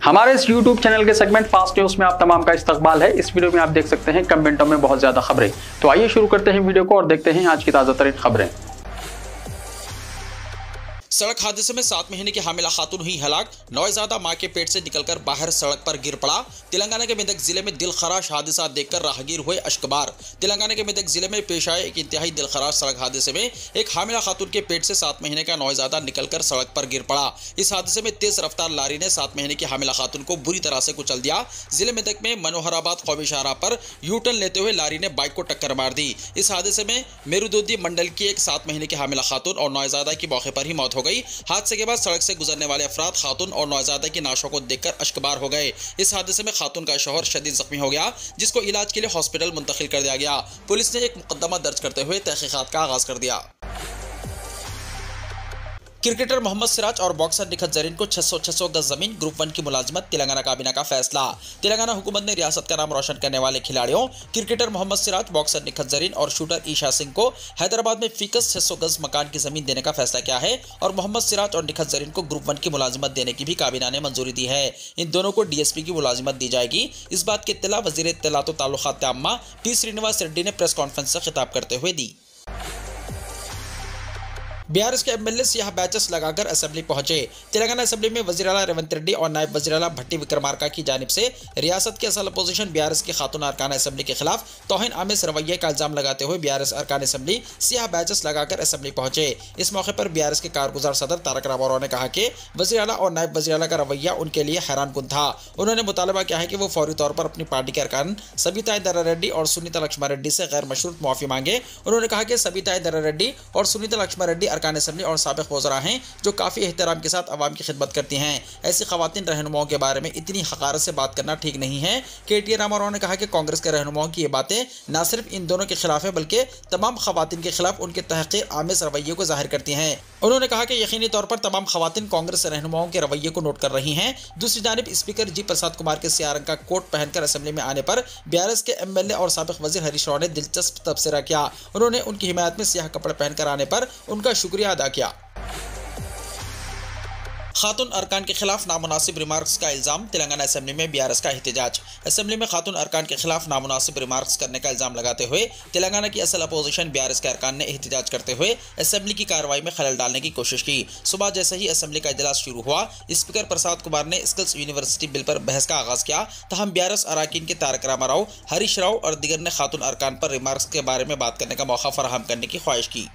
हमारे इस YouTube channel के सेगमेंट फास्ट न्यूज में आप तमाम का इस्तकबाल है। इस वीडियो में आप देख सकते हैं कमेंटों में बहुत ज्यादा खबरें। तो आइए शुरू करते हैं वीडियो को और देखते हैं आज की ताजा तरीन खबरें। सड़क हादसे में 7 महीने की हामिला खातून हुई हलाक, नौज़ादा मां के पेट से निकलकर बाहर सड़क पर गिर पड़ा। तेलंगाना के मेदक जिले में दिलखराश हादसा देखकर राहगीर हुए अश्कबार। तेलंगाना के मेदक जिले में पेश आए एक इंतहाई दिलखराश सड़क हादसे में एक हामिला खातून के पेट से 7 महीने का नौज़ादा निकलकर सड़क पर गिर पड़ा। इस हादसे में तेज रफ्तार लारी ने 7 महीने की हामिला खातून को बुरी तरह से कुचल दिया। जिले मेदक में मनोहराबाद कौमी शाहराह पर यू-टर्न लेते हुए लारी ने बाइक को टक्कर मार दी। इस हादसे में मेरुदोदी मंडल की एक 7 महीने की हामिला खातून और नौज़ादा की मौके पर ही मौत हो गई। हादसे के बाद सड़क से गुजरने वाले अफराद खातून और नौज़ादा की नाशों को देखकर अश्कबार हो गए। इस हादसे में खातून का शौहर शदीद जख्मी हो गया, जिसको इलाज के लिए हॉस्पिटल मुंतकिल कर दिया गया। पुलिस ने एक मुकदमा दर्ज करते हुए तहकीकात का आगाज कर दिया। क्रिकेटर मोहम्मद सिराज और बॉक्सर निखत जरीन को 600 गज जमीन ग्रुप 1 की मुलाजिमत, तेलंगाना काबीना का फैसला। तेलंगाना हुकूमत ने रियासत का नाम रोशन करने वाले खिलाड़ियों क्रिकेटर मोहम्मद सिराज, बॉक्सर निखत जरीन और शूटर ईशा सिंह को हैदराबाद में फीकस 600 गज मकान की जमीन देने का फैसला किया है और मोहम्मद सिराज और निखत जरीन को ग्रुप 1 की मुलाजिमत देने की भी काबीना ने मंजूरी दी है। इन दोनों को DSP की मुलाजिमत दी जाएगी। इस बात की इत्तला वजीर इत्तलात व ताल्लुकात आम्मा P श्रीनिवास रेड्डी ने प्रेस कॉन्फ्रेंस से खिताब करते हुए दी। BRS के MLA सियाह बैचेस लगाकर असेंबली पहुंचे। तेलंगाना असेंबली में वज़ीर आला रेवंत रेड्डी और नायब वज़ीर आला भट्टी विक्रमार्का की जानिब से रियासत के असल अपोजिशन BRS की खातून अरकान असेंबली के खिलाफ तौहीन आमेज रवैये का इल्जाम लगाते हुए BRS अरकान असेंबली सियाह बैचेस लगाकर असेंबली पहुंचे। इस मौके पर BRS के कारगुजार सदर तारक रामाराव ने कहा कि वज़ीर आला और नायब वज़ीर आला का रवैया उनके लिए हैरानकुन था। उन्होंने मुतालबा किया है कि वो फौरी तौर पर अपनी पार्टी के अरकान सबिता दर्रा रेड्डी और सुनीता लक्ष्मा रेड्डी से गैर मशरूत मुआफ़ी मांगे। उन्होंने कहा कि सबिता दर्रा रेड्डी और सुनीता लक्ष्मा रेड्डी अरकान असेंबली और वज़रा हैं जो काफ़ी एहतराम के साथ अवाम की खिदमत करती हैं। ऐसी ख़वातीन रहनुमाओं के बारे में इतनी हक़ारत से बात करना ठीक नहीं है। KT रामाराव ने कहा कि कांग्रेस के रहनुमाओं की ये बातें न सिर्फ इन दोनों के खिलाफ है बल्कि तमाम ख़वातीन के खिलाफ उनके तहक़ीर आमेज़ रवैये को जाहिर करती हैं। उन्होंने कहा कि यकीनी तौर पर तमाम ख़वातीन कांग्रेस रहनुमाओं के रवैये को नोट कर रही हैं। दूसरी जानिब स्पीकर G प्रसाद कुमार के सियाह रंग का कोट पहनकर असेंबली में आने पर BRS के MLA और साबिक़ वज़ीर हरीश राव ने दिलचस्प तबसरा किया। उन्होंने उनकी हिमायत में सियाह कपड़े पहनकर आने पर उनका शुक्रिया अदा किया। खातून अरकान के खिलाफ नामुनासिब रिमार्क्स का इल्जाम, तेलंगाना असेंबली में BRS का एहतजाज। असेंबली में खातून अरकान के खिलाफ नामुनासिब रिमार्क्स करने का इल्जाम लगाते हुए तेलंगाना की असल अपोजिशन BRS के अरकान ने एहतजाज करते हुए असेंबली की कार्रवाई में खलल डालने की कोशिश की। सुबह जैसे ही असेंबली का इजलास शुरू हुआ, स्पीकर प्रसाद कुमार ने स्किल्स यूनिवर्सिटी बिल पर बहस का आगाज किया। तहम BRS अरकान के तारक रामाराव, हरीश राव और दीगर ने खातून अरकान पर रिमार्क्स के बारे में बात करने का मौका फराहम करने की ख्वाहिश की।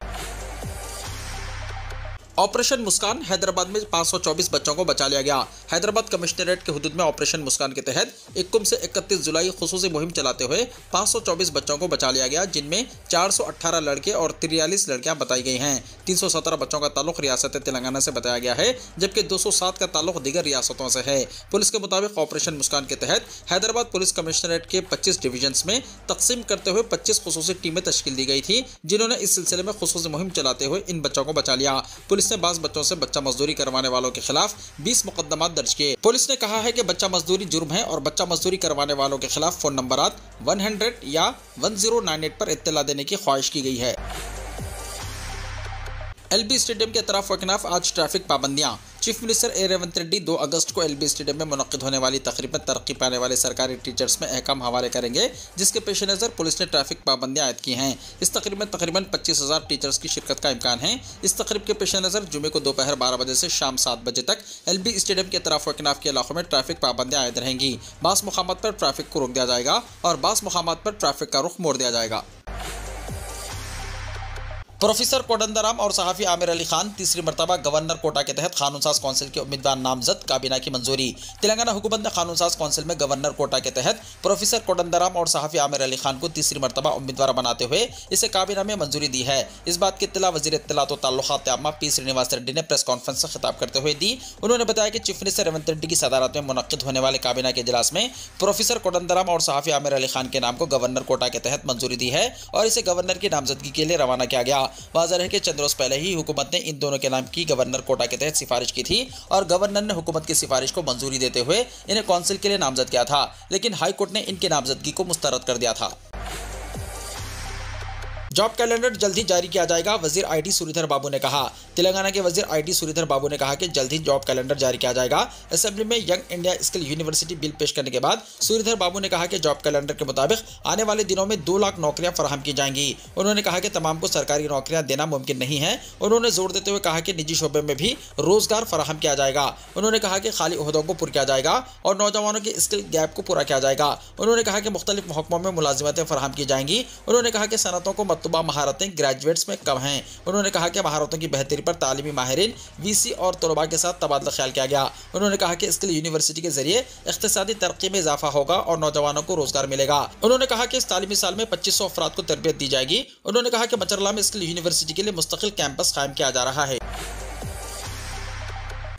ऑपरेशन मुस्कान, हैदराबाद में 524 बच्चों को बचा लिया गया। हैदराबाद कमिश्नरेट के हुदूद में ऑपरेशन मुस्कान के तहत 21 से 31 जुलाई खुसूसी मुहिम चलाते हुए 524 बच्चों को बचा लिया गया, जिनमें 418 लड़के और 43 लड़कियां बताई गई हैं। 317 बच्चों का ताल्लुक रियासत तेलंगाना से बताया गया है, जबकि 207 का ताल्लुक दीगर रियासतों से है। पुलिस के मुताबिक ऑपरेशन मुस्कान के तहत हैदराबाद पुलिस कमिश्नरेट के 25 डिवीजन्स में तकसीम करते हुए 25 खुसूसी टीमें तश्कील दी गई थी, जिन्होंने इस सिलसिले में खुसूसी मुहिम चलाते हुए इन बच्चों को बचा लिया। पुलिस ने बाज़ बच्चों से बच्चा मजदूरी करवाने वालों के खिलाफ 20 मुकदमा दर्ज किए। पुलिस ने कहा है कि बच्चा मजदूरी जुर्म है और बच्चा मजदूरी करवाने वालों के खिलाफ फोन नंबरात 100 या 1098 पर इत्तला देने की ख्वाहिश की गई है। LB स्टेडियम के अतराफ व किनाफ आज ट्रैफिक पाबंदियां। चीफ मिनिस्टर रेवंत रेड्डी 2 अगस्त को LB स्टेडियम में मुनक्किद होने वाली तकरीब में तरक्की पाने वाले सरकारी टीचर्स में अहकाम हवाले करेंगे, जिसके पेश नज़र पुलिस ने ट्रैफिक पाबंदियां आयद की हैं। इस तकरीब में तकरीबन 25,000 टीचर्स की शिरकत का इम्कान है। इस तकरीब के पेश नज़र जुमे को दोपहर 12 बजे से शाम 7 बजे तक LB स्टेडियम के अतराफ व किनाफ के इलाकों में ट्रैफिक पाबंदियां आयद रहेंगी। बास मुकामात पर ट्रैफिक को रोक दिया जाएगा और बास मुकामात पर ट्रैफिक का रुख मोड़ दिया जाएगा। प्रोफेसर कोदंडराम और सहाफ़ी आमिर अली खान तीसरी मरतबा गवर्नर कोटा के तहत कानून साज कौंसिल के उम्मीदवार नामजद, काबीना की मंजूरी। तेलंगाना हुकूमत ने कानून साज कौंसिल में गवर्नर कोटा के तहत प्रोफेसर कोदंडराम और सहाफ़ी आमिर अली खान को तीसरी मरतबा उम्मीदवार बनाते हुए इसे काबीना में मंजूरी दी है। इस बात की इत्तला वज़ीर इत्तलात व ताल्लुकात आम्मा P श्रीनिवास रेड्डी ने प्रेस कॉन्फ्रेंस से खिताब करते हुए दी। उन्होंने बताया कि चीफ मिनिस्टर रेवंत रेड्डी की सदारत में मुनक्किद होने वाले काबीना के इजलास में प्रोफेसर कोदंडराम और सहाफ़ी आमिर अली खान के नाम को गवर्नर कोटा के तहत मंजूरी दी है और इसे गवर्नर की नामजदगी के लिए रवाना किया गया। वाज़ेह है कि चंद रोज पहले ही हुकूमत ने इन दोनों के नाम की गवर्नर कोटा के तहत सिफारिश की थी और गवर्नर ने हुकूमत की सिफारिश को मंजूरी देते हुए इन्हें कौंसिल के लिए नामजद किया था, लेकिन हाई कोर्ट ने इनकी नामजदगी को मुस्तरद कर दिया था। जॉब कैलेंडर जल्द ही जारी किया जाएगा, वजीर आईटी श्रीधर बाबू ने कहा। तेलंगाना के वजीर आईटी श्रीधर बाबू ने कहा कि जल्द ही जॉब कैलेंडर जारी किया जाएगा। असेंबली में young India skill university bill पेश करने के बाद श्रीधर बाबू ने कहा कि जॉब कैलेंडर के मुताबिक आने वाले दिनों में 2 लाख नौकरियां फराहम की जाएंगी। उन्होंने कहा कि तमाम को सरकारी नौकरियां देना मुमकिन नहीं है। उन्होंने जोर देते हुए कहा कि निजी शोबे में भी रोजगार फराहम किया जाएगा। उन्होंने कहा कि खाली ओहदों को पूरा किया जाएगा और नौजवानों के स्किल गैप को पूरा किया जाएगा। उन्होंने कहा कि मुख्तलिफ महकमों में मुलाजिमतें फराहम की जाएंगी। उन्होंने कहा कि सनतों को मतलूबा महारतें ग्रेजुएट्स में कम हैं। उन्होंने कहा कि महारतों की बेहतरी पर तालीमी माहिरीन वीसी और तलबा के साथ तबादला ख्याल किया गया। उन्होंने कहा कि स्किल यूनिवर्सिटी के जरिए इख्तिसादी तरक्की में इजाफा होगा और नौजवानों को रोजगार मिलेगा। उन्होंने कहा कि इस तालीमी साल में 2500 अफराद को तरबियत दी जाएगी। उन्होंने कहा कि मचरला में स्किल यूनिवर्सिटी के लिए मुस्तकिल कैंपस कायम किया जा रहा है।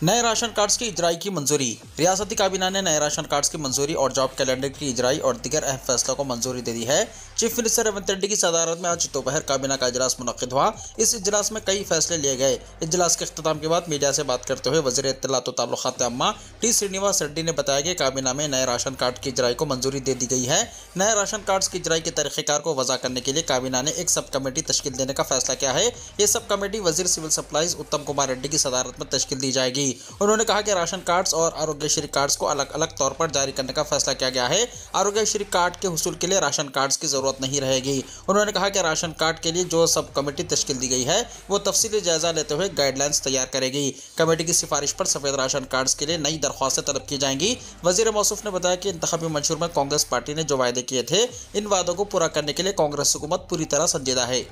नए राशन कार्ड्स की इजराई की मंजूरी। रियासती काबीना ने नए राशन कार्ड्स की मंजूरी और जॉब कैलेंडर की इजराई और दीगर अहम फैसलों को मंजूरी दे दी है। चीफ मिनिस्टर रेवंत रेड्डी की सदारत में आज दोपहर काबीना का इजलास मुनक्किद हुआ। इस इजलास में कई फैसले लिए गए। इजलास के इख्तिताम के बाद मीडिया से बात करते हुए वज़ीर इत्तलात व ताल्लुकात आम्मा टी श्रीनिवास रेड्डी ने बताया कि काबीना में नए राशन कार्ड की इजराई को मंजूरी दे दी गई है। नए राशन कार्ड्स की इजराई के तरीक़ेकार को वज़ा करने के लिए काबीना ने एक सब कमेटी तश्कील देने का फैसला किया है। ये सब कमेटी वज़ीर सिविल सप्लाईज उत्तम कुमार रेड्डी की सदारत में तश्कील दी जाएगी। उन्होंने कहा कि राशन कार्ड्स और आरोग्यश्री कार्ड्स को अलग अलग तौर पर जारी करने का फैसला किया गया है। आरोग्यश्री कार्ड के हुसूल के लिए राशन कार्ड्स की जरूरत नहीं रहेगी। उन्होंने कहा कि राशन कार्ड के लिए जो सब कमेटी तश्कील दी गई है वो तफसीली जायजा लेते हुए गाइडलाइंस तैयार करेगी। कमेटी की सिफारिश पर सफेद राशन कार्ड्स के लिए नई दरख्वास्तें तलब की जाएंगी। वजीर मौसूफ ने बताया कि इंतखाबी मंशूर में कांग्रेस पार्टी ने जो वायदे किए थे, इन वादों को पूरा करने के लिए कांग्रेस हुकूमत पूरी तरह संजीदा है।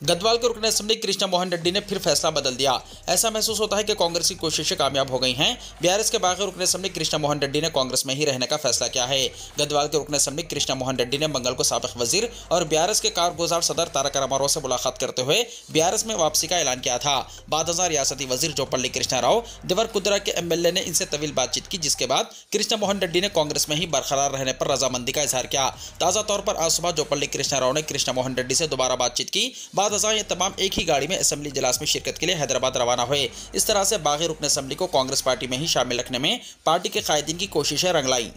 गढ़वाल के रुकन असेंबली कृष्णा मोहन रेड्डी ने फिर फैसला बदल दिया। ऐसा महसूस होता है कि कांग्रेस की कोशिशें कामयाब हो गई हैं। बीआरएस के बागी रुकन असेंबली कृष्णा मोहन रेड्डी ने कांग्रेस में ही रहने का फैसला किया है। गढ़वाल के रुकन असेंबली कृष्णा मोहन रेड्डी ने मंगल को साबिक वजीर और बीआरएस के कारगुजार सदर तारक रामाराव से मुलाकात करते हुए बीआरएस में वापसी का ऐलान किया था। बाद रियासती वजीर जोपल्ली कृष्णा राव देवर कुद्रा के एमएलए ने इनसे तवील बातचीत की, जिसके बाद कृष्णा मोहन रेड्डी ने कांग्रेस में ही बरकरार रहने पर रजामंदी का इजहार किया। ताज़ा तौर पर आज सुबह जोपल्ली कृष्णा राव ने कृष्णा मोहन रेड्डी से दोबारा बातचीत की। बाद ये तमाम एक ही गाड़ी में असेंबली इजलास में शिरकत के लिए हैदराबाद रवाना हुए। इस तरह से बागी रुकन असेंबली को कांग्रेस पार्टी में ही शामिल रखने में पार्टी के कायदीन की कोशिशें रंग लाई।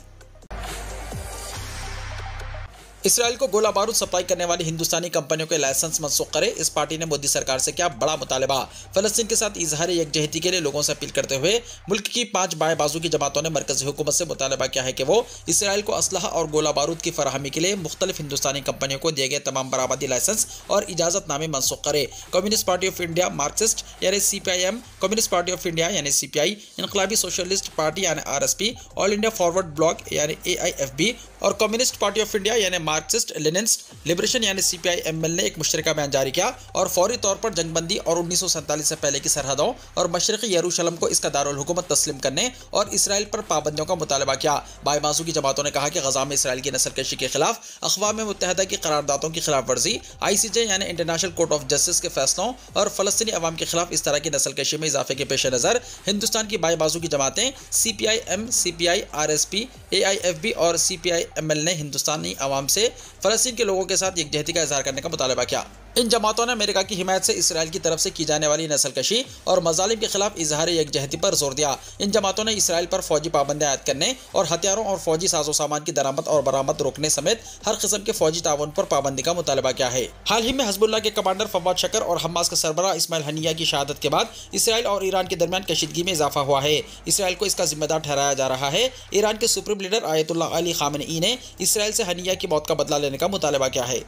इसराइल को गोला बारूद सप्लाई करने वाली हिंदुस्तानी कंपनियों के लाइसेंस मनसूख करे, इस पार्टी ने मोदी सरकार से किया बड़ा मुतालबा। फलस्तीन के साथ इजहार यकजहती के लिए लोगों से अपील करते हुए मुल्क की 5 बाएं बाजू की जमातों ने मरकजी हुकूमत से मुतालबा किया है कि वो इसराइल को असलहा और गोला बारूद की फराहमी के लिए मुख्तलिफ हिंदुस्तानी कंपनियों को दिए गए तमाम बरामदी लाइसेंस और इजाजतनामे मनसूख करे। Communist party of India Marxist यानी CPIM, communist party of India यानी CPI, इनकलाबी सोशलिस्ट पार्टी यानी RSP, all India forward block यानी AIFB और कम्युनिस्ट पार्टी ऑफ इंडिया यानी मार्क्सिस्ट लेनिनिस्ट लिबरेशन यानी CPI-ML ने एक मुश्तरका बयान जारी किया और फौरी तौर पर जंगबंदी और 1947 से पहले की सरहदों और मशरक़ी यरूशलेम को इसका दारुल हुकूमत तस्लीम करने और इसराइल पर पाबंदियों का मुतालबा किया। बाएं बाजू की जमातों ने कहा कि गजा में इसराइल की नस्लकशी के खिलाफ अक़वाम मुत्तहिदा की करारदादों की खिलाफ वर्जी, ICJ यानी इंटरनेशनल कोर्ट ऑफ जस्टिस के फैसलों और फलस्तीनी अवाम के खिलाफ इस तरह की नस्लकशी में इजाफे के पेश नज़र हिंदुस्तान की बाएं बाजू की जमातें CPI-M, CPI, RSP, AIFB और CPI-ML ने हिंदुस्तानी अवाम से फलस्तीन के लोगों के साथ यकजहती का इजहार करने का मुतालबा किया। इन जमातों ने अमेरिका की हिमायत से इसराइल की तरफ से की जाने वाली नस्लकशी और मजालिम के खिलाफ इजहार यकजहती पर जोर दिया। इन जमातों ने इसराइल पर फौजी पाबंदियां आयद करने और हथियारों और फौजी साजो सामान की दरामद और बरामद रोकने समेत हर किस्म के फौजी ताउन पर पाबंदी का मुतालबा किया है। हाल ही में हिजबुल्लाह के कमांडर फवाद शकर और हमास के सरबराह इस्माइल हनिया की शहादत के बाद इसराइल और ईरान के दरमियान कशीदगी में इजाफा हुआ है। इसराइल को इसका जिम्मेदार ठहराया जा रहा है। ईरान के supreme leader Ayatollah Ali Khamenei ने इसराइल से हनिया की मौत का बदला लेने का मुतालबा किया है।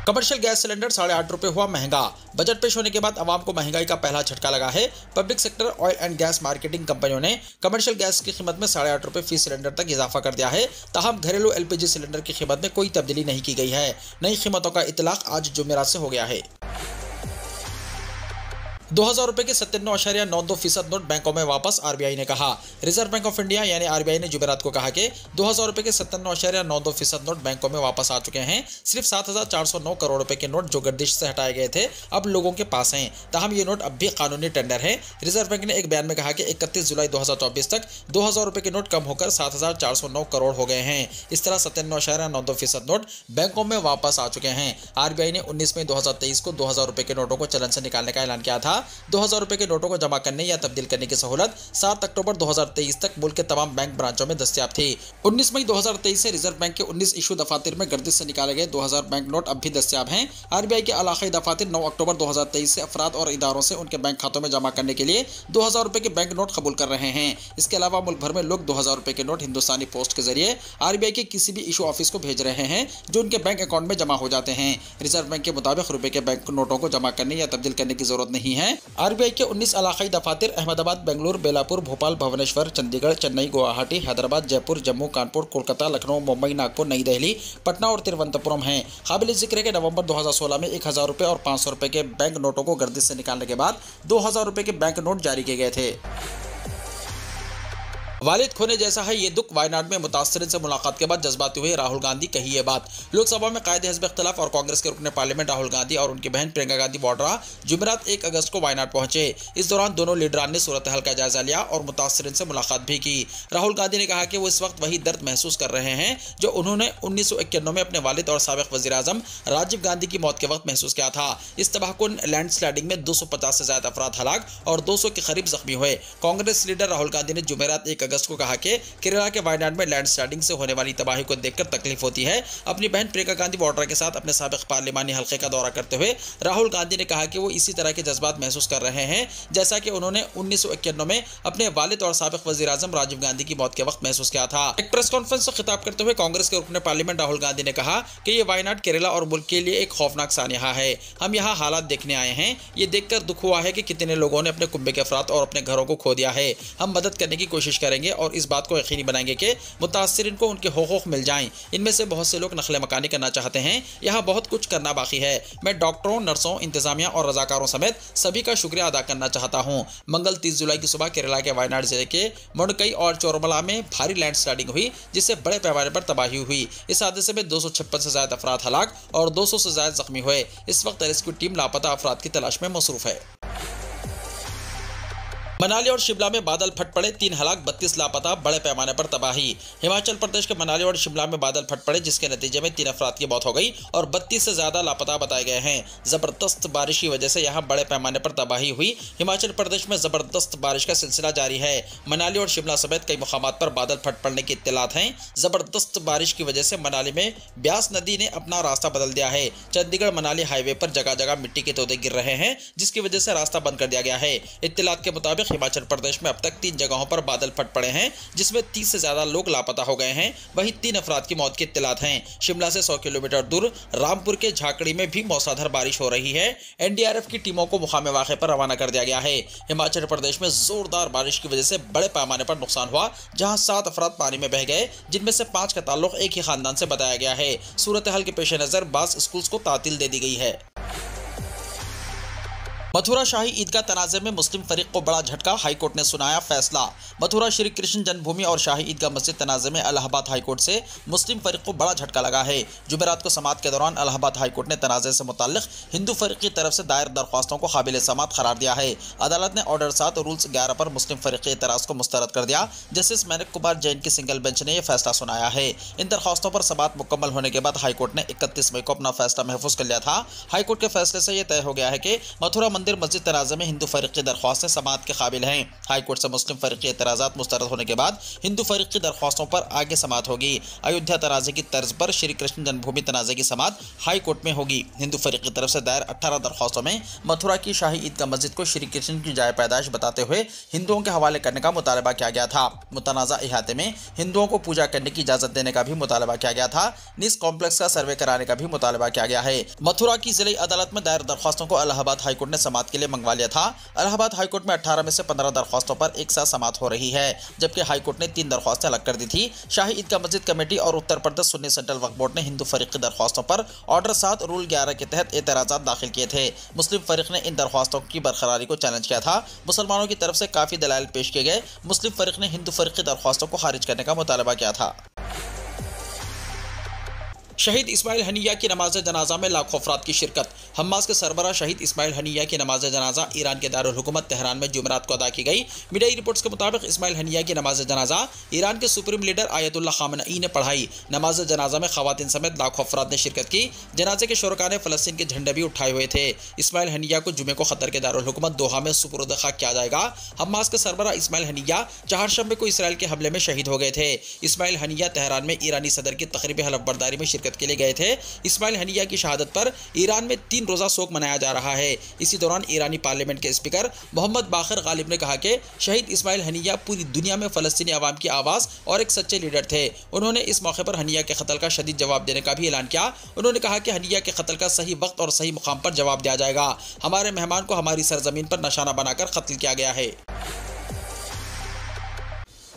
कमर्शियल गैस सिलेंडर 8.5 रुपये हुआ महंगा। बजट पेश होने के बाद आवाम को महंगाई का पहला झटका लगा है। Public sector oil and gas marketing कंपनियों ने कमर्शियल गैस की कीमत में 8.5 रुपये फी सिलेंडर तक इजाफा कर दिया है। ताहम घरेलू LPG सिलेंडर की कीमत में कोई तब्दीली नहीं की गई है। नई कीमतों का इतलाक आज जुमेरात से हो गया है। 2000 रुपये के 97.92% नोट बैंकों में वापस, RBI ने कहा। रिजर्व बैंक ऑफ इंडिया यानी RBI ने जुमेरात को कहा कि 2000 रुपये के 97.92% नोट बैंकों में वापस आ चुके हैं। सिर्फ 7409 करोड़ रुपए के नोट जो गर्दिश से हटाए गए थे अब लोगों के पास हैं। ताहम ये नोट अब भी कानूनी टेंडर है। रिजर्व बैंक ने एक बयान में कहा कि 31 जुलाई 2024 तक 2000 रुपये के नोट कम होकर 7409 करोड़ हो गए हैं। इस तरह 97.92% नोट बैंकों में वापस आ चुके हैं। RBI ने 19 मई 2023 को 2000 रुपये के नोटों को चलन से निकालने का ऐलान किया था। 2000 रुपए के नोटों को जमा करने या तब्दील करने की सहूलत 7 अक्टूबर 2023 तक मुल्क के तमाम बैंक ब्रांचों में दस्तयाब थी। 19 मई 2023 से रिजर्व बैंक के 19 इशू दफातर में गर्दिश से निकाले गए 2000 बैंक नोट अब भी दस्तयाब हैं। आरबीआई के इलाकाई दफातर 9 अक्टूबर 2023 से अफराद और इदारों से उनके बैंक खातों में जमा करने के लिए 2000 रुपए के बैंक नोट कबूल कर रहे हैं। इसके अलावा मुल्क भर में लोग 2000 रुपए के नोट हिंदुस्तानी पोस्ट के जरिए आरबीआई के किसी भी इशू ऑफिस को भेज रहे हैं जो उनके बैंक अकाउंट में जमा हो जाते हैं। रिजर्व बैंक के मुताबिक रुपए के बैंक नोटों को जमा करने या तब्दील करने की जरूरत नहीं है। आरबीआई के 19 इलाकाई दफातर अहमदाबाद, बेंगलुरु, बेलापुर, भोपाल, भुवनेश्वर, चंडीगढ़, चेन्नई, गुवाहाटी, हैदराबाद, जयपुर, जम्मू, कानपुर, कोलकाता, लखनऊ, मुंबई, नागपुर, नई दिल्ली, पटना और तिरुवनंतपुरम हैं। काबिल जिक्र है कि नवंबर 2016 में 1000 रुपए और 500 रुपए के बैंक नोटों को गर्दिश से निकालने के बाद 2000 रुपए के बैंक नोट जारी किए गए थे। वालिद खोने जैसा है ये दुख, वायनाड में मुतासरीन से मुलाकात के बाद जज्बाती हुए राहुल गांधी कही ये बात। लोकसभा में कायदे हिज़्ब इख्तिलाफ और कांग्रेस के रुकने पार्लियामेंट राहुल गांधी और उनकी बहन प्रियंका गांधी वाड्रा जुमेरात 1 अगस्त को वायनाड पहुंचे। इस दौरान दोनों लीडरान ने सूरत हाल का जायजा लिया और मुतासरीन से मुलाकात भी की। राहुल गांधी ने कहा कि वो इस वक्त वही दर्द महसूस कर रहे हैं जो उन्होंने 1991 में अपने वालिद और साबिक वज़ीर आज़म राजीव गांधी की मौत के वक्त महसूस किया था। इस तबाहकुन लैंडस्लाइडिंग में 250 से ज्यादा अफराद हलाक और 200 के करीब जख्मी हुए। कांग्रेस लीडर राहुल गांधी ने जुमेरात 1 अगस्त को कहा कि केरला के वायनाड में लैंडस्लाइडिंग से होने वाली तबाही को देखकर तकलीफ होती है। अपनी बहन प्रियंका गांधी वाड्रा के साथ अपने साबिक पार्लिमानी हल्के का दौरा करते हुए राहुल गांधी ने कहा कि वो इसी तरह के जज्बात महसूस कर रहे हैं जैसा कि उन्होंने 1991 में अपने वालिद और साबिक वज़ीर आज़म राजीव गांधी की मौत के वक्त महसूस किया था। एक प्रेस कॉन्फ्रेंस से खिताब करते हुए कांग्रेस के रुकने पार्लियामेंट राहुल गांधी ने कहा कि ये वायनाड केरला और मुल्क के लिए एक खौफनाक सानिया है। हम यहाँ हालात देखने आए हैं। ये देखकर दुख हुआ है कि कितने लोगों ने अपने कुंबे के अफराद और अपने घरों को खो दिया है। हम मदद करने की कोशिश करेंगे और इस बात को यकीनी बनाएंगे कि मुतासरीन को उनके हुकूक मिल जाएं। इनमें से बहुत से लोग नकल मकानी करना चाहते हैं। यहाँ बहुत कुछ करना बाकी है। मैं डॉक्टरों, नर्सों, इंतजामिया और रजाकारों समेत सभी का शुक्रिया अदा करना चाहता हूँ। मंगल 30 जुलाई की सुबह केरला के वायनाड जिले के मुंडकई और चोरमला में भारी लैंडस्लाइडिंग हुई जिससे बड़े पैमाने पर तबाही हुई। इस हादसे में 256 से ज्यादा अफराद हलाक और 200 से ज्यादा जख्मी हुए। इस वक्त रेस्क्यू टीम लापता अफराद की तलाश में मसरूफ है। मनाली और शिमला में बादल फट पड़े, 3 हलाक, 32 लापता, बड़े पैमाने पर तबाही। हिमाचल प्रदेश के मनाली और शिमला में बादल फट पड़े जिसके नतीजे में 3 अफराद की मौत हो गई और 32 से ज्यादा लापता बताए गए हैं। जबरदस्त बारिश की वजह से यहां बड़े पैमाने पर तबाही हुई। हिमाचल प्रदेश में जबरदस्त बारिश का सिलसिला जारी है। मनाली और शिमला समेत कई मुकामात पर बादल फट पड़ने की इत्तलात हैं। जबरदस्त बारिश की वजह से मनाली में ब्यास नदी ने अपना रास्ता बदल दिया है। चंडीगढ़ मनाली हाईवे पर जगह जगह मिट्टी के तोदे गिर रहे हैं जिसकी वजह से रास्ता बंद कर दिया गया है। इत्तलात के मुताबिक हिमाचल प्रदेश में अब तक 3 जगहों पर बादल फट पड़े हैं जिसमें 30 से ज्यादा लोग लापता हो गए हैं। वहीं 3 अफराद की मौत की इत्तलात हैं। शिमला से 100 किलोमीटर दूर रामपुर के झाकड़ी में भी मौसलाधार बारिश हो रही है। एनडीआरएफ की टीमों को मुकाम वाक़े पर रवाना कर दिया गया है। हिमाचल प्रदेश में जोरदार बारिश की वजह से बड़े पैमाने पर नुकसान हुआ जहां 7 अफराद पानी में बह गए जिनमें से 5 का ताल्लुक एक ही खानदान से बताया गया है। सूरत हाल के पेश नजर बास स्कूल्स को तातील दे दी गई है। मथुरा शाही ईदगाह तनाज़े में मुस्लिम फरीक को बड़ा झटका, हाईकोर्ट ने सुनाया फैसला। मथुरा श्री कृष्ण जन्मभूमि और शाही ईदगाह मस्जिद तनाज़े में इलाहाबाद हाईकोर्ट से मुस्लिम फरीक को बड़ा झटका लगा है। जुमेरात को समाअत के दौरान इलाहाबाद हाईकोर्ट ने तनाज़े से मुताल्लिक हिंदू फरीक की तरफ से दायर दरख्वास्तों को काबिल समाअत करार दिया है। अदालत ने ऑर्डर 7 रूल्स 11 पर मुस्लिम फरीक के एतराज़ को मुस्तरद कर दिया। जस्टिस मैनिक कुमार जैन की सिंगल बेंच ने यह फैसला सुनाया है। इन दरख्वास्तों पर समाअत मुकम्मल होने के बाद हाईकोर्ट ने 31 मई को अपना फैसला महफूज कर लिया था। हाईकोर्ट के फैसले से यह तय हो गया है कि मथुरा मंदिर मस्जिद तनाज़े में हिंदू फरीक की दरख्वास्तें समाअत के काबिल हैं। हाईकोर्ट से मुस्लिम फरीक के एतराज़ात मुस्तरद होने के बाद हिंदू फरीक की दरख्वास्तों पर आगे समाअत होगी। अयोध्या तनाज़े की तर्ज पर श्री कृष्ण जन्मभूमि तनाज़े की समाअत हाईकोर्ट में होगी। हिंदू फरीक की तरफ से दायर 18 दरख्वास्तों में मथुरा की शाही ईदगाह मस्जिद को श्री कृष्ण की जाए पैदाइश बताते हुए हिंदुओं के हवाले करने का मुतालबा किया गया था। मुतनाज़ा इहाते में हिंदुओं को पूजा करने की इजाज़त देने का भी मुतालबा किया गया था। निस कॉम्प्लेक्स का सर्वे कराने का भी मुतालबा किया गया है। मथुरा की जिले अदालत में दायर दरख्वास्तों को इलाहाबाद हाईकोर्ट ने समाअत के लिए मंगवा लिया था। इलाहाबाद हाईकोर्ट में 18 में से 15 दरख्वास्तों पर एक साथ समाअत हो रही है जबकि हाईकोर्ट ने 3 दरख्वास्तें अलग कर दी थी। शाही ईदगाह मस्जिद कमेटी और उत्तर प्रदेश सुन्नी सेंट्रल वक्फ बोर्ड ने हिंदू फरीक की दरख्वास्तों पर ऑर्डर 7 रूल 11 के तहत एतराज़ात दाखिल किए थे। मुस्लिम फरीक ने इन दरख्वास्तों की बरकरारी को चैलेंज किया था। मुसलमानों की तरफ से काफ़ी दलाइल पेश किए गए। मुस्लिम फरीक ने हिंदू फरीक की दरख्वास्तों को खारिज करने का मुतालबा किया था। शहीद इस्माइल हनिया की नमाज जनाजा में लाखों अफराद की शिरकत। हमास के सरबराह शहीद इस्माइल हनिया की नमाज जनाजा ईरान के दारुल हुकूमत तेहरान में जुमेरात को अदा की गई। मीडिया रिपोर्ट्स के मुताबिक इस्माइल हनिया की नमाज जनाजा ईरान के सुप्रीम लीडर आयतुल्लाह खामनई ने पढ़ाई। नमाज जनाजा में खवातीन समेत लाखों अफराद ने शिरकत की। जनाजे के शुरका ने फलस्तीन के झंडे भी उठाए हुए थे। इस्माइल हनिया को जुमे को कतर के दारुल हुकूमत दोहा में सुपुर्द खाक किया जाएगा। हमास के सरबराह इस्माइल हनिया चहारशंबे को इसराइल के हमले में शहीद हो गए थे। इस्माइल हनिया तेहरान में ईरानी सदर की तकरीब हलफबरदारी में शिरकत के लिए गए थे। इस्माइल हनिया की शहादत पर ईरान में 3 रोज़ा शोक मनाया जा रहा है। इसी दौरान ईरानी पार्लियामेंट के स्पीकर मोहम्मद बाखर गालिब ने कहा कि शहीद इस्माइल हनिया पूरी दुनिया में फ़लस्तीनी अवाम की आवाज़ और एक सच्चे लीडर थे। उन्होंने इस मौके पर हनिया के कत्ल का शदीद जवाब देने का भी ऐलान किया। उन्होंने कहा कि हनिया के कत्ल का सही वक्त और सही मुकाम पर जवाब दिया जाएगा। हमारे मेहमान को हमारी सरजमीन पर निशाना बनाकर कत्ल किया गया है।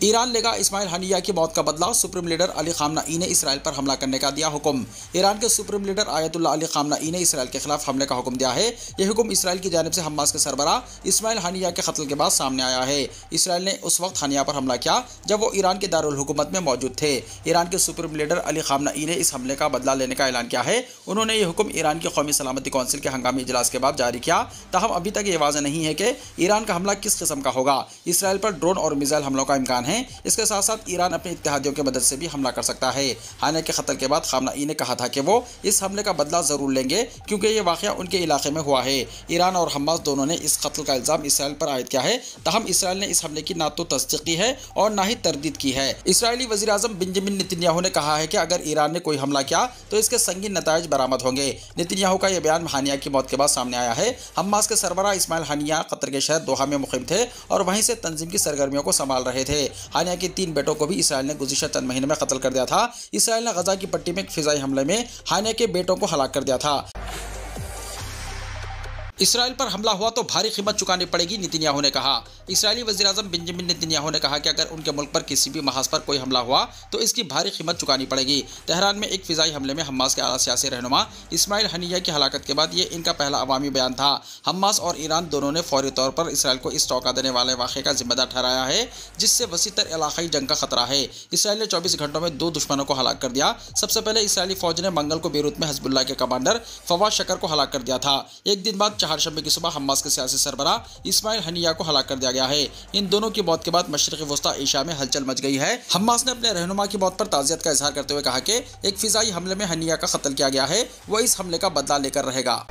ईरान लेगा इस्माइल हनिया की मौत का बदला। सुप्रीम लीडर अली खामनई ने इसराइल पर हमला करने का दिया हुक्म। ईरान के सुप्रीम लीडर आयतुल्लाह अली खामनई ने इसराइल के खिलाफ हमले का हुक्म दिया है। यह हुक्म इसराइल की जानिब से हमास के सरबराह इस्माइल हनिया के कत्ल के बाद सामने आया है। इसराइल ने उस वक्त हनिया पर हमला किया जब वो ईरान के दारुल हुकूमत में मौजूद थे। ईरान के सुप्रीम लीडर अली खामनई ने इस हमले का बदला लेने का ऐलान किया है। उन्होंने ये हुक्म ईरान की कौमी सलामती कौंसिल के हंगामी इजलास के बाद जारी किया। ताहम अभी तक ये वाज़ेह नहीं है कि ईरान का हमला किस किस्म का होगा। इसराइल पर ड्रोन और मिसाइल हमलों का इम्कान है। इसके साथ ईरान अपने इत्तेहादियों की मदद से भी हमला कर सकता है। हनिया के कत्ल के बाद खामनई ने कहा था कि वो इस हमले का बदला जरूर लेंगे क्योंकि ये वाकया उनके इलाके में हुआ है। ईरान और हमास दोनों ने इस कत्ल का इल्जाम इसराइल पर आयद किया है। ताहम इसराइल ने इस हमले की ना तो तस्दीक की है और ना ही तरदीद की है। इसराइली वज़ीर आज़म बेंजामिन नेतन्याहू ने कहा है कि अगर ईरान ने कोई हमला किया तो इसके संगीन नताइज बरामद होंगे। नेतन्याहू का यह बयान हनिया की मौत के बाद सामने आया है। हमास के सरबराह इस्माइल हनिया कतर के शहर दोहा में मुक़ीम थे और वहीं से तंजीम की सरगर्मियों को संभाल रहे थे। हनिया के 3 बेटों को भी इसराइल ने गुज़िश्ता चंद महीने में कत्ल कर दिया था। इसराइल ने गजा की पट्टी में एक फिजाई हमले में हनिया के बेटों को हलाक कर दिया था। इसराइल पर हमला हुआ तो भारी कीमत चुकानी पड़ेगी, नेतन्याहू ने कहा। इसराइली वज़ीर आज़म बेंजामिन नेतन्याहू ने कहा कि अगर उनके मुल्क पर किसी भी महाज पर कोई हमला हुआ तो इसकी भारी कीमत चुकानी पड़ेगी। तेहरान में एक फिजाई हमले में हमास के आला सियासी रहनुमा इस्माइल हनिया की हलाकत के बाद ये इनका पहला अवामी बयान था। हमास और ईरान दोनों ने फौरी तौर पर इसराइल को इस टोका देने वाले वाक़े का जिम्मेदार ठहराया है जिससे वसीतर इलाक़ाई जंग का खतरा है। इसराइल ने 24 घंटों में 2 दुश्मनों को हलाक कर दिया। सबसे पहले इसराइली फौज ने मंगल को बेरूत में हिज़्बुल्लाह के कमांडर फवाद शकर को हलाक कर दिया था। एक दिन बाद चहारशंबे की सुबह हमास के सियासी सरबराह इस्माइल हनिया को हलाक कर दिया गया है। इन दोनों की मौत के बाद मशरिक़ी वस्ता एशिया में हलचल मच गई है। हमास ने अपने रहनुमा की मौत पर ताज़ियत का इजहार करते हुए कहा कि एक फिजाई हमले में हनिया का कत्ल किया गया है, वह इस हमले का बदला लेकर रहेगा।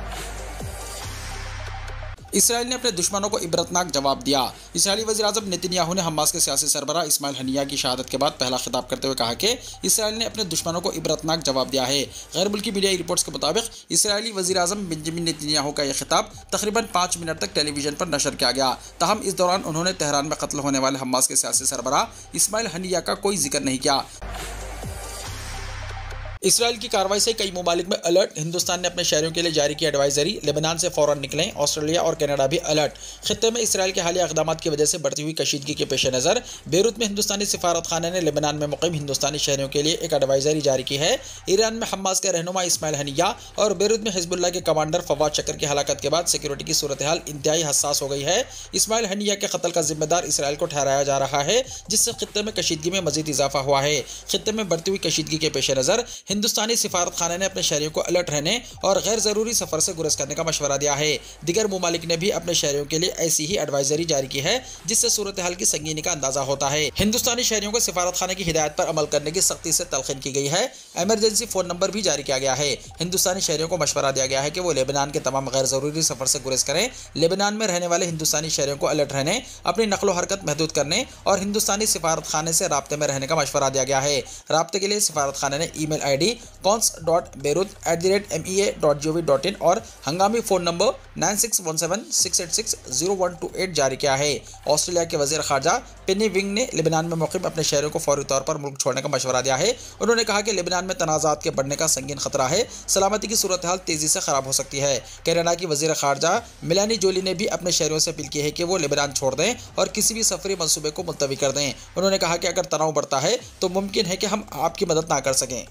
इसराइल ने अपने दुश्मनों को इबरतनाक जवाब दिया। इसराइली वज़ीर आज़म नेतन्याहू ने हमास के सियासी सरबराह इस्माइल हनिया की शहादत के बाद पहला खिताब करते हुए कहा कि इसराइल ने अपने दुश्मनों को इबरतनाक जवाब दिया है। गैर मुल्की मीडिया रिपोर्ट्स के मुताबिक इसराइली वज़ीर आज़म बेंजामिन नेतन्याहू का यह खिताब तकरीबन 5 मिनट तक टेलीविजन पर नशर किया गया। ताहम इस दौरान उन्होंने तेहरान में कत्ल होने वाले हमास के सियासी सरबराह इस्माइल हनिया का कोई जिक्र नहीं किया। इसराइल की कार्रवाई से कई ममालिक में अलर्ट। हिंदुस्तान ने अपने शहरों के लिए जारी की एडवाइजरी। लेबनान से फ़ौरन निकलें। ऑस्ट्रेलिया और कनाडा भी अलर्ट। खित्ते में इसराइल के हालिया इक़दाम की वजह से बढ़ती हुई कशीदगी के पेश नज़र बेरूत में हिंदुस्तानी सिफारत खाने ने लेबनान में मुक़ीम हिंदुस्तानी शहरों के लिए एक एडवाइजरी जारी की है। ईरान में हमास के रहनुमा इस्माइल हनिया और बेरूत में हिज़्बुल्लाह के कमांडर फवाद शकर की हलाकत के बाद सिक्योरिटी की सूरत हाल इंतहाई हसास हो गई है। इस्माइल हनिया के कत्ल का जिम्मेदार इसराइल को ठहराया जा रहा है जिससे खित्ते में कशीदगी में मज़ीद इजाफा हुआ है। खित्ते में बढ़ती हुई कशीदगी के पेश नज़र हिंदुस्तानी सिफारत खाने ने अपने शहरियों को अलर्ट रहने और गैर जरूरी सफर से गुरेज करने का मशवरा दिया है। दिगर मुमालिक ने भी अपने शहरियों के लिए ऐसी ही एडवाइजरी जारी की है जिससे सूरत हाल की संगीनी का अंदाजा होता है। हिंदुस्तानी शहरियों को सिफारत खाने की हिदायत पर अमल करने की सख्ती से तलखीन की गई है। एमरजेंसी फ़ोन नंबर भी जारी किया गया है। हिंदुस्तानी शहरियों को मशवरा दिया गया है कि वो लेबनान के तमाम गैर जरूरी सफर से गुरेज करें। लेबनान में रहने वाले हिंदुस्तानी शहरियों को अलर्ट रहने, अपनी नकलो हरकत महदूद करने और हिंदुस्तानी सिफारत खाने से राब्ते में रहने का मशवरा दिया गया है। राब्ते के लिए सिफारत खाने ने ईमेल ID cons.beirut@mea.gov.in और हंगामी फ़ोन नंबर 9617686012 जारी किया है। ऑस्ट्रेलिया के वज़ीर ख़ारजा पेनी विंग ने लेबनान में मुक़ीम अपने शहरों को फौरी तौर पर मुल्क छोड़ने का मशवरा दिया है। उन्होंने कहा कि लेबनान में तनाज़ात के बढ़ने का संगीन खतरा है। सलामती की सूरत हाल तेज़ी से ख़राब हो सकती है। कनाडा की वज़ीर ख़ारजा मेलानी जोली ने भी अपने शहरों से अपील की है कि वो लेबनान छोड़ दें और किसी भी सफरी मंसूबे को मुलतवी कर दें। उन्होंने कहा कि अगर तनाव बढ़ता है तो मुमकिन है कि हम आपकी मदद ना कर सकें।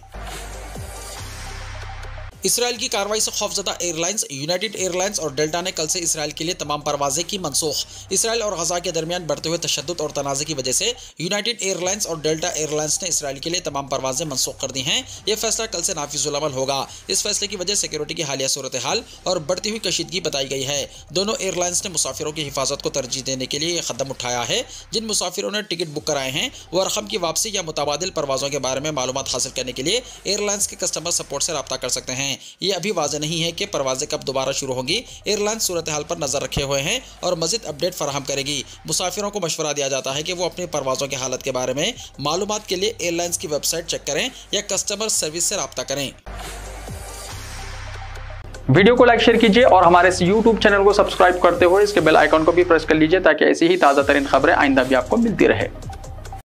इसराइल की कार्रवाई से खौफजदा एयरलाइंस यूनाइटेड एयरलाइंस और डेल्टा ने कल से इसराइल के लिए तमाम परवाजें की मनसूख। इसराइल और गजा के दरमियान बढ़ते हुए तशद्दुद और तनाज़े की वजह से यूनाइटेड एयरलाइंस और डेल्टा एयरलाइंस ने इसराइल के लिए तमाम परवाजें मनसूख कर दी हैं। यह फैसला कल से नाफिजुल अमल होगा। इस फैसले की वजह सिक्योरिटी की हालिया सूरत हाल और बढ़ती हुई कशीदगी बताई गई है। दोनों एयरलाइंस ने मुसाफिरों की हिफाजत को तरजीह देने के लिए यह कदम उठाया है। जिन मुसाफिरों ने टिकट बुक कराए हैं वो रकम की वापसी या मुताबादिल परवाजों के बारे में मालूमात हासिल करने के लिए एयरलाइंस के कस्टमर सपोर्ट से रब्ता कर सकते हैं। ये अभी नहीं है कि परवाजें कब दोबारा शुरू होंगी। एयरलाइंस सूरत हाल पर नजर रखे हुए हैं और मजीद अपडेट फराहम करेगी। मुसाफिरों को मशवरा दिया जाता है कि वो अपनी परवाजों की हालत के बारे में मालूमात के लिए एयरलाइंस की वेबसाइट चेक करें या कस्टमर सर्विस से रब्ता करें। वीडियो को लाइक शेयर कीजिए और हमारे इस YouTube चैनल को सब्सक्राइब करते हुए इसके बेल आइकन को भी प्रेस कर लीजिए ताकि ऐसी ही ताज़ा तरीन खबरें आइंदा भी आपको मिलती रहे।